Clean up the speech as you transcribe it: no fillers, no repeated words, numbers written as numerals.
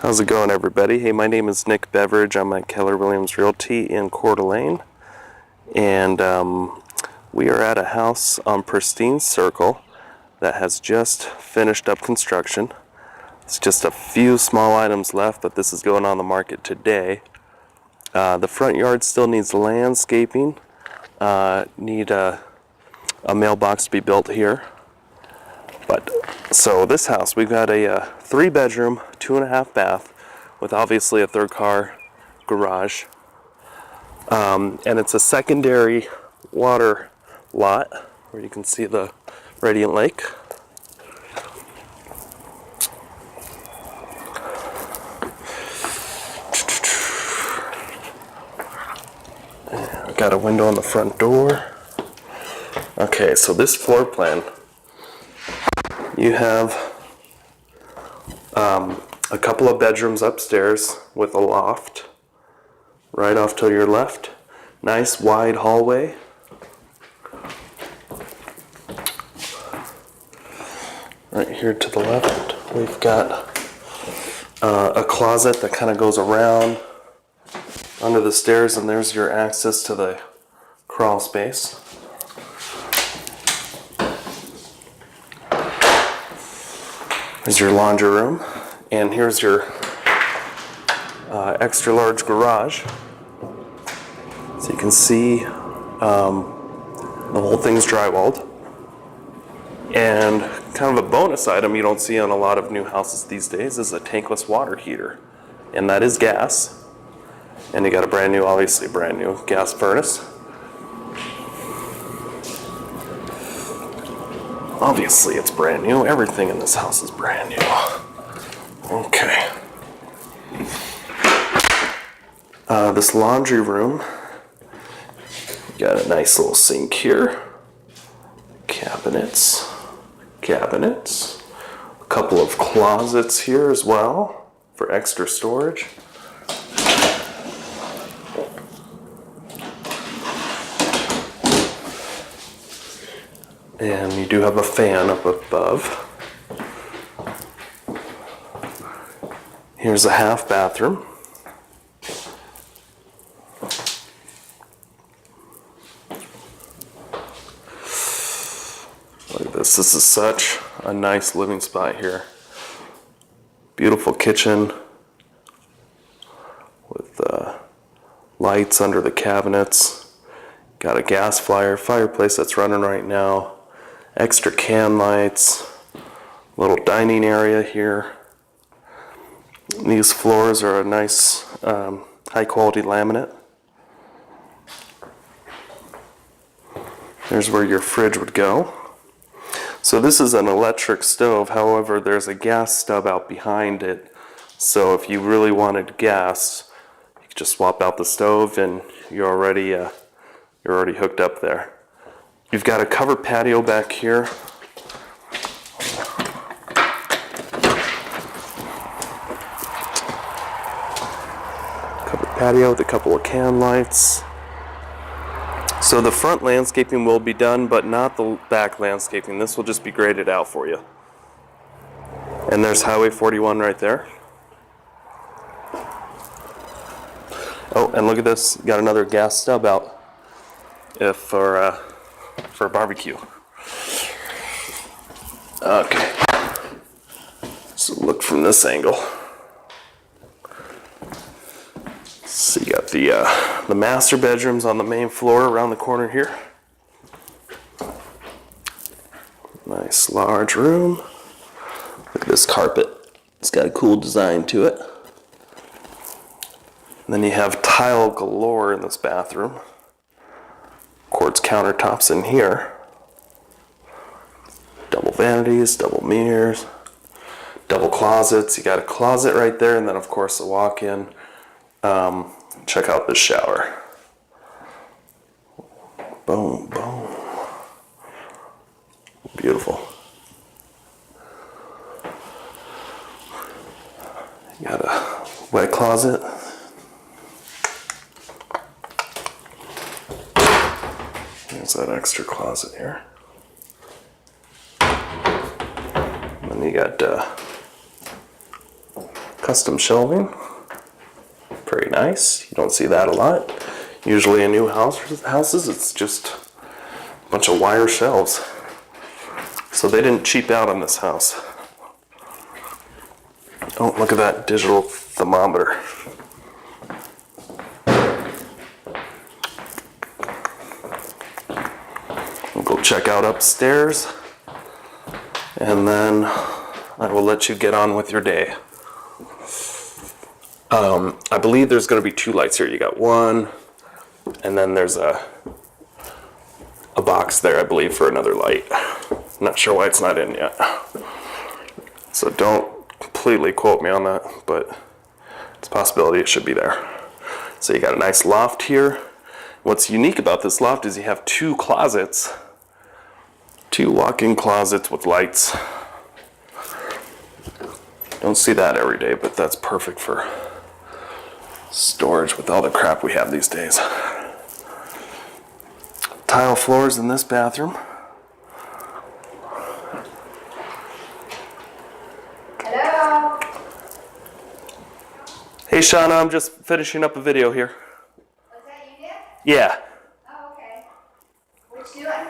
How's it going, everybody? Hey, my name is Nick Beveridge. I'm at Keller Williams Realty in Coeur d'Alene, and we are at a house on Pristine Circle that has just finished up construction. It's just a few small items left, but this is going on the market today. The front yard still needs landscaping. Need a mailbox to be built here. So this house, we've got a 3-bedroom, 2.5 bath, with obviously a 3rd car garage. And it's a secondary water lot where you can see the Radiant Lake. I've got a window on the front door. Okay, so this floor plan, you have a couple of bedrooms upstairs with a loft right off to your left. Nice wide hallway. Right here to the left, we've got a closet that kind of goes around under the stairs, and there's your access to the crawl space. Here's your laundry room, and here's your extra large garage. So you can see the whole thing's drywalled. And kind of a bonus item you don't see on a lot of new houses these days is a tankless water heater. And that is gas. And you got a obviously brand new gas furnace. Obviously it's brand new. Everything in this house is brand new. Okay. This laundry room, got a nice little sink here. Cabinets. A couple of closets here as well for extra storage. And you do have a fan up above. Here's a half bathroom. Look at this. This is such a nice living spot here. Beautiful kitchen with lights under the cabinets. Got a gas fireplace that's running right now. Extra can lights, little dining area here. These floors are a nice high quality laminate. There's where your fridge would go. So this is an electric stove, however there's a gas stub out behind it. So if you really wanted gas, you could just swap out the stove and you're already hooked up there. You've got a covered patio back here. Covered patio with a couple of can lights. So the front landscaping will be done, but not the back landscaping. This will just be graded out for you. And there's Highway 41 right there. Oh, and look at this. Got another gas stub out for a barbecue. Okay, so look from this angle. So you got the master bedrooms on the main floor around the corner here. Nice large room. Look at this carpet. It's got a cool design to it. And then you have tile galore in this bathroom. Quartz countertops in here. Double vanities, double mirrors, double closets. You got a closet right there, and then of course a walk-in. Check out this shower. Boom, boom. Beautiful. You got a wet closet. There's that extra closet here. And then you got Custom shelving. Very nice. You don't see that a lot. Usually in new houses, it's just a bunch of wire shelves. So they didn't cheap out on this house. Oh, look at that digital thermometer. We'll go check out upstairs, and then I will let you get on with your day. I believe there's going to be 2 lights here. You got one, and then there's a box there, I believe, for another light. Not sure why it's not in yet. So don't completely quote me on that, but it's a possibility it should be there. So you got a nice loft here. What's unique about this loft is you have 2 closets, 2 walk-in closets with lights. Don't see that every day, but that's perfect for storage with all the crap we have these days. Tile floors in this bathroom. Hello? Hey Shauna, I'm just finishing up a video here. Was that you did? Yeah. Oh, okay. What you doing?